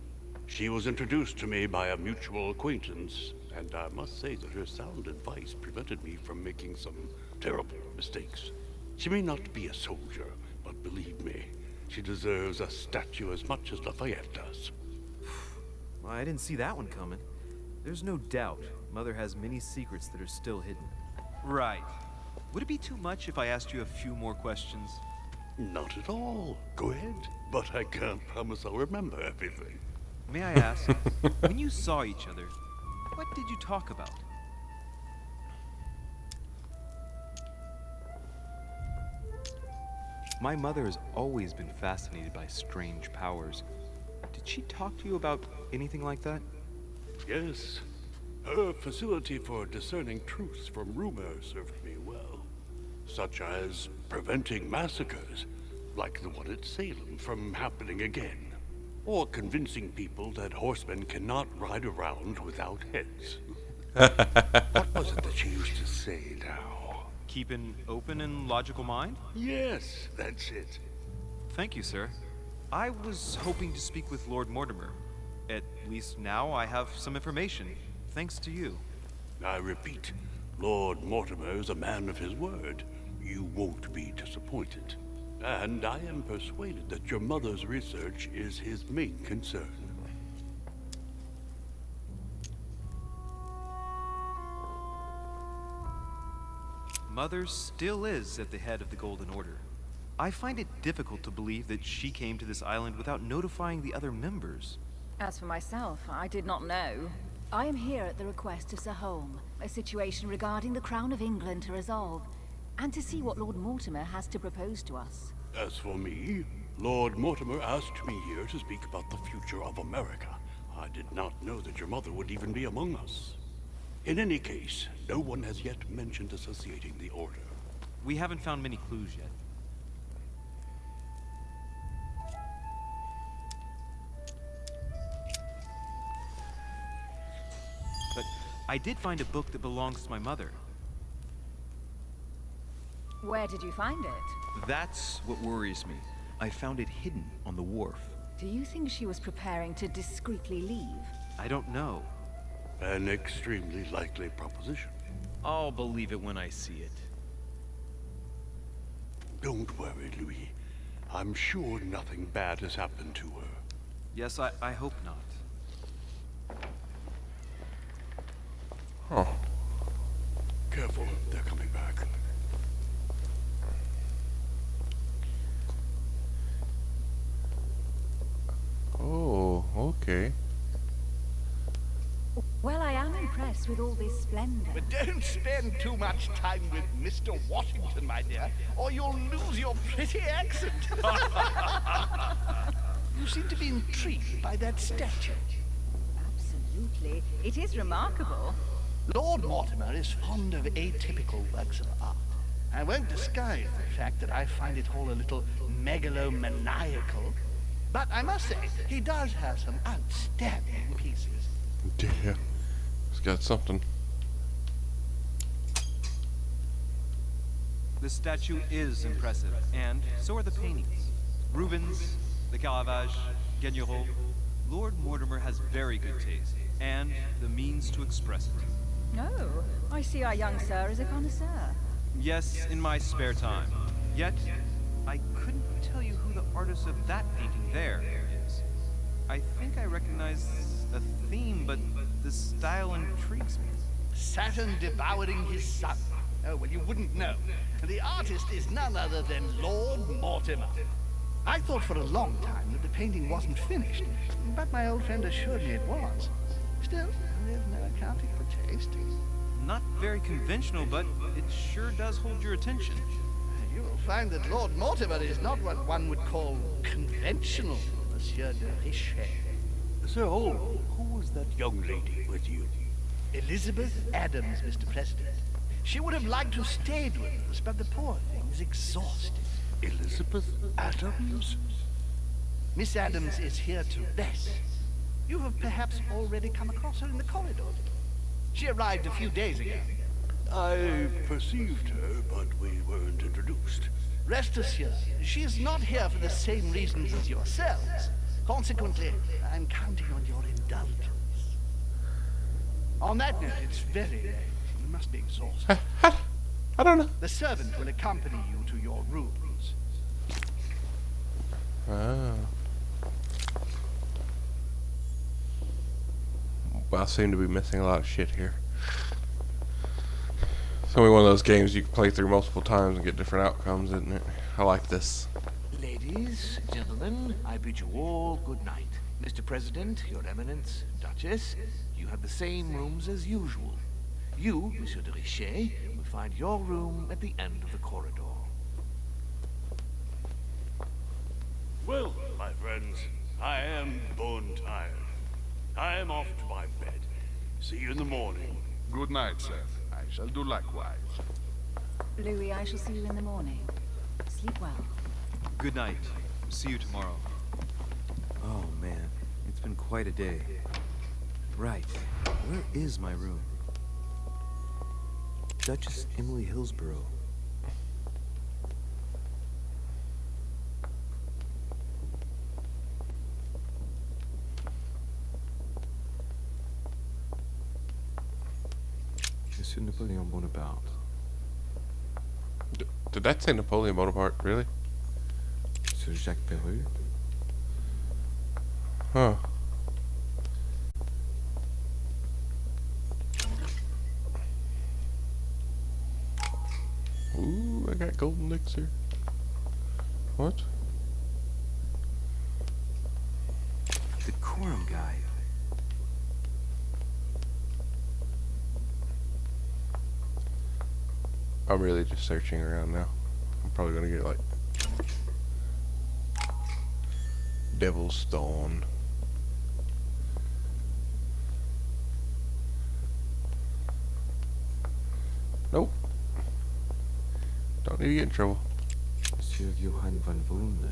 She was introduced to me by a mutual acquaintance, and I must say that her sound advice prevented me from making some terrible mistakes. She may not be a soldier, but believe me, she deserves a statue as much as Lafayette does. I didn't see that one coming. There's no doubt Mother has many secrets that are still hidden. Right. Would it be too much if I asked you a few more questions? Not at all. Go ahead. But I can't promise I'll remember everything. May I ask, when you saw each other, what did you talk about? My mother has always been fascinated by strange powers. Did she talk to you about anything like that? Yes. Her facility for discerning truths from rumor served me well. Such as preventing massacres, like the one at Salem, from happening again. Or convincing people that horsemen cannot ride around without heads. What was it that she used to say now? Keep an open and logical mind? Yes, that's it. Thank you, sir. I was hoping to speak with Lord Mortimer. At least now I have some information, thanks to you. I repeat, Lord Mortimer is a man of his word. You won't be disappointed. And I am persuaded that your mother's research is his main concern. Mother still is at the head of the Golden Order. I find it difficult to believe that she came to this island without notifying the other members. As for myself, I did not know. I am here at the request of Sir Holm, a situation regarding the Crown of England to resolve, and to see what Lord Mortimer has to propose to us. As for me, Lord Mortimer asked me here to speak about the future of America. I did not know that your mother would even be among us. In any case, no one has yet mentioned associating the Order. We haven't found many clues yet. But I did find a book that belongs to my mother. Where did you find it? That's what worries me. I found it hidden on the wharf. Do you think she was preparing to discreetly leave? I don't know. An extremely likely proposition. I'll believe it when I see it. Don't worry, Louis. I'm sure nothing bad has happened to her. Yes, I hope not. Huh. Careful, they're coming back. Oh, okay. Well, I am impressed with all this splendor. But don't spend too much time with Mr. Washington, my dear, or you'll lose your pretty accent. You seem to be intrigued by that statue. Absolutely. It is remarkable. Lord Mortimer is fond of atypical works of art. I won't disguise the fact that I find it all a little megalomaniacal, but I must say, he does have some outstanding pieces. Yeah. It's got something. The statue is impressive, and so are the paintings. Rubens, the Caravage, Guignero. Lord Mortimer has very good taste, and the means to express it. Oh, I see our young sir is a connoisseur. Yes, in my spare time. Yet, I couldn't tell you who the artist of that painting there is. I think I recognize a theme, but the style intrigues me. Saturn devouring his son. Oh, well, you wouldn't know. The artist is none other than Lord Mortimer. I thought for a long time that the painting wasn't finished, but my old friend assured me it was. Still, there's no accounting for taste. Not very conventional, but it sure does hold your attention. You will find that Lord Mortimer is not what one would call conventional, Monsieur de Richet. Sir Holm, who was that young lady with you? Elizabeth Adams, Mr. President. She would have liked to have stayed with us, but the poor thing is exhausted. Elizabeth Adams? Miss Adams is here to rest. You have perhaps already come across her in the corridor. She arrived a few days ago. I perceived her, but we weren't introduced. Rest assured, she is not here for the same reasons as yourselves. Consequently, I'm counting on your indulgence. On that note, it's very late. You must be exhausted. I don't know. The servant will accompany you to your rooms. Ah. I seem to be missing a lot of shit here. It's only one of those games you can play through multiple times and get different outcomes, isn't it? I like this. Ladies, gentlemen, I bid you all good night. Mr. President, Your Eminence, Duchess, you have the same rooms as usual. You, Monsieur de Richet, will find your room at the end of the corridor. Well, my friends, I am bone tired. I am off to my bed. See you in the morning. Good night, sir. I shall do likewise. Louis, I shall see you in the morning. Sleep well. Good night. See you tomorrow. Oh, man. It's been quite a day. Right. Where is my room? Duchess Emily Hillsborough. Monsieur Napoleon Bonaparte. Did that say Napoleon Bonaparte? Really? Monsieur Jacques Perru. Huh. Ooh, I got golden elixir. What? The quorum guy. I'm really just searching around now. I'm probably gonna get like Devil's Stone. Nope. Don't need to get in trouble. Monsieur Johann von Wunder.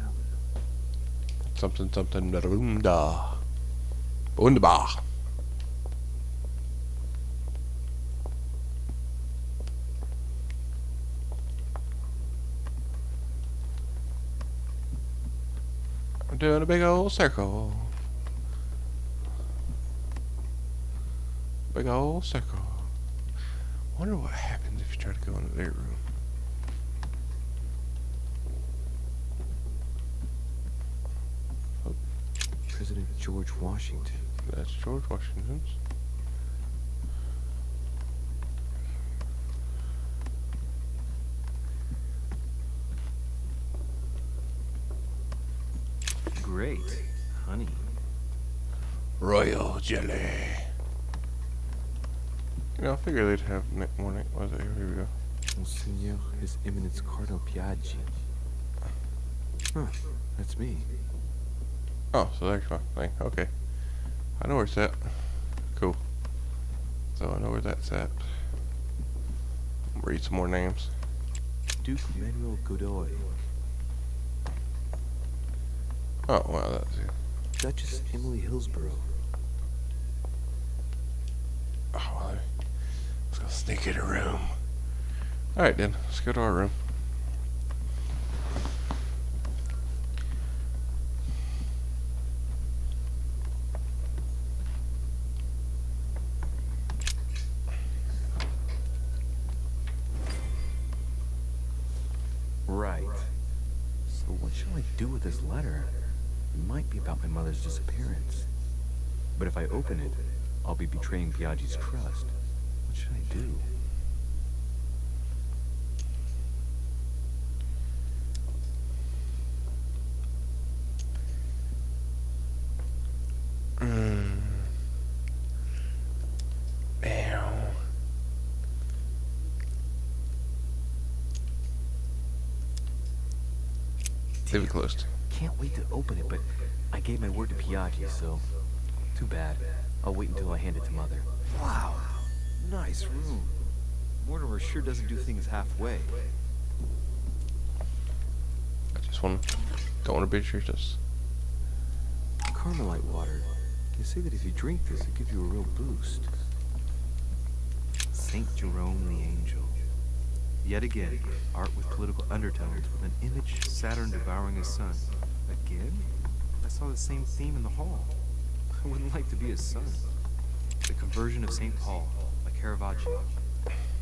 Something Wunda. Wunderbar. I'm doing a big old circle. Big old circle. Wonder what happens if you try to go into their room. President George Washington. That's George Washington's. Great. Honey. Royal jelly. You know, I figure they'd have more. Was it? Here we go. Monseigneur, His Eminence Cardinal Piaggi. Huh, that's me. Oh, so there's my thing. Okay. I know where it's at. Cool. So I know where that's at. Read some more names. Duke Manuel Godoy. Oh, wow, that's it. Duchess Emily Hillsborough. Oh, well, let's go sneak in a room. Alright then, let's go to our room. Right. So what shall I do with this letter? It might be about my mother's disappearance. But if I open it, I'll be betraying Piaggi's trust. What should I do? Damn. Leave it closed. Can't wait to open it, but I gave my word to Piaggi, so too bad. I'll wait until I hand it to Mother. Wow, nice room. Mortimer sure doesn't do things halfway. I just don't want to be sure just. Carmelite water. They say that if you drink this, it gives you a real boost. Saint Jerome the Angel. Yet again, art with political undertones with an image Saturn devouring his son. Again? I saw the same theme in the hall. I wouldn't like to be his son. The Conversion of St. Paul by Caravaggio.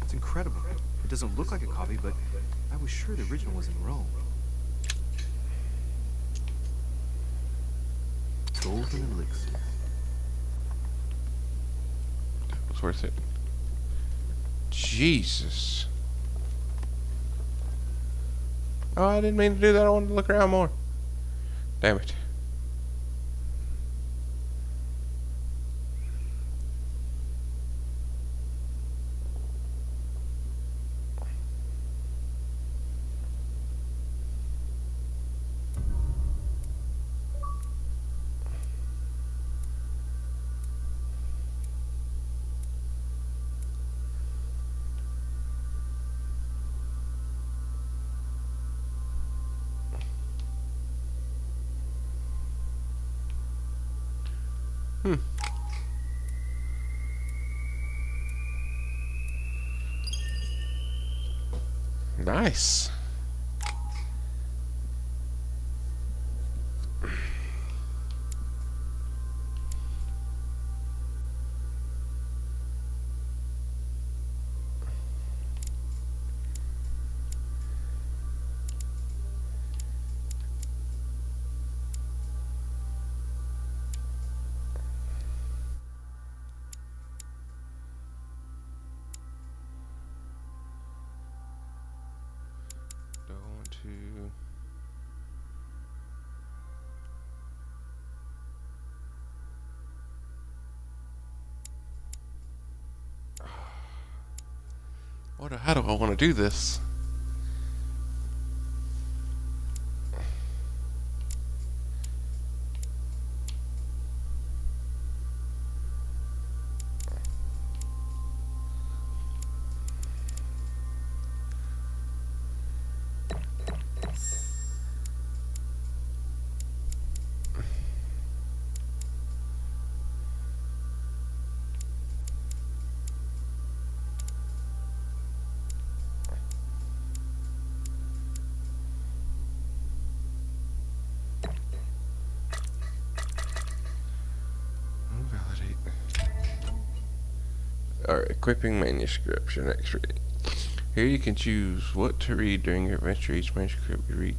It's incredible. It doesn't look like a copy, but I was sure the original was in Rome. Golden elixir. It's worth it. Jesus. Oh, I didn't mean to do that. I wanted to look around more. Damn it. Nice. Going to how do I want to do this? Validate. Alright, equipping manuscripts. Your next reading. Here you can choose what to read during your adventure. Each manuscript you read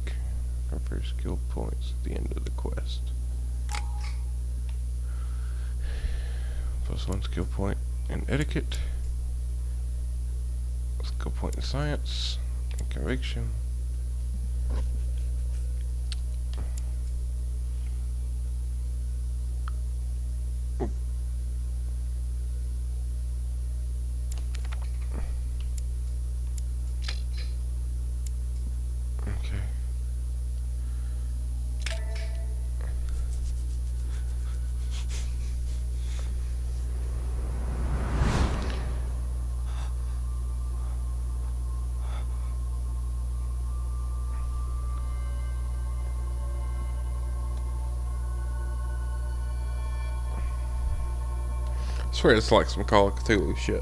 confers skill points at the end of the quest. +1 skill point in etiquette. Skill point in science and conviction. Okay. I swear it's like some Call of Cthulhu shit.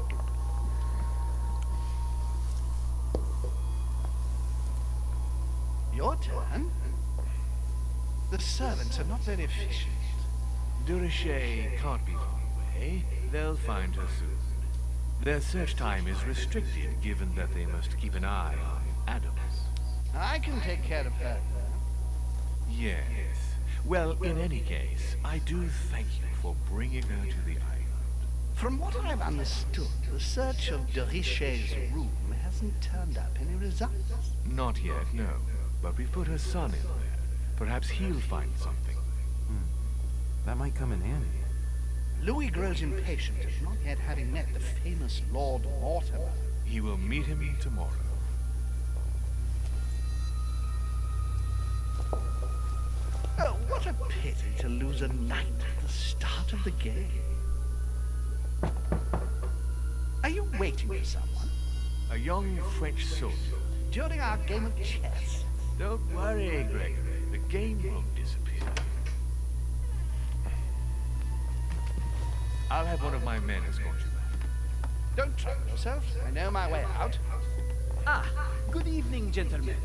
Your turn? The servants are not very efficient. Durocher can't be far away. They'll find her soon. Their search time is restricted, given that they must keep an eye on Adams. I can take care of her. Yes. Well, in any case, I do thank you for bringing her to the island. From what I've understood, the search of Durocher's room hasn't turned up any results. Not yet, no. But we put her son in there. Perhaps he'll find something. That might come in handy. Louis grows impatient at not yet having met the famous Lord Mortimer. He will meet him tomorrow. Oh, what a pity to lose a knight at the start of the game. Are you waiting for someone? A young French soldier. During our game of chess? Don't worry, Gregory. The game won't disappear. I'll have one of my men escort you back. Don't trouble yourself. I know my way out. Ah, good evening, gentlemen.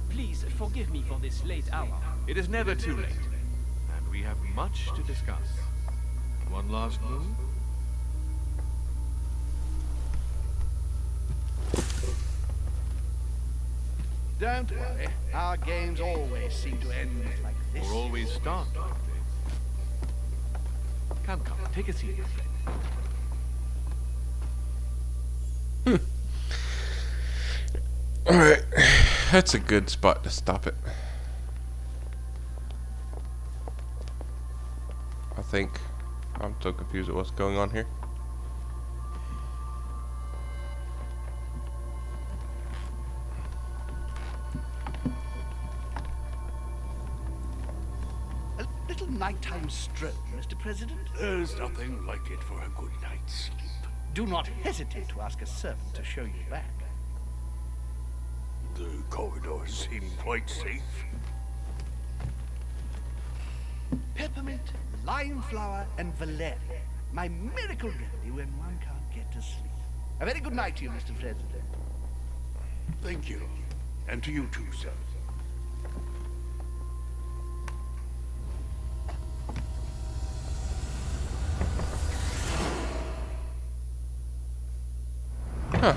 Please forgive me for this late hour. It is never too late. And we have much to discuss. One last move? Don't worry. Our games always seem to end like this. Or always start like this. Come, take a seat, my friend. Alright, that's a good spot to stop it. I think I'm so confused at what's going on here. A little nighttime stroll, Mr. President. There's nothing like it for a good night's sleep. Do not hesitate to ask a servant to show you back. The corridors seem quite safe. Peppermint, lime flower, and valerian. My miracle remedy when one can't get to sleep. A very good night to you, Mr. President. Thank you. And to you too, sir. Go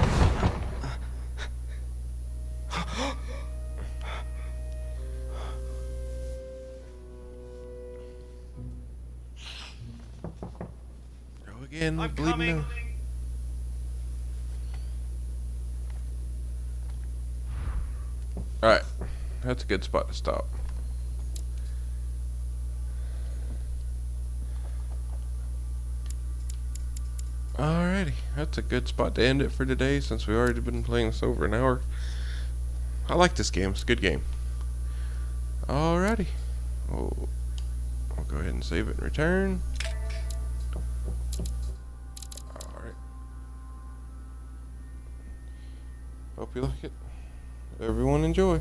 again, I'm bleeding coming. out. Alright, that's a good spot to stop. Alrighty, that's a good spot to end it for today since we've already been playing this over an hour. I like this game, it's a good game. Alrighty. Oh, I'll go ahead and save it and return. Alright. Hope you like it. Everyone enjoy.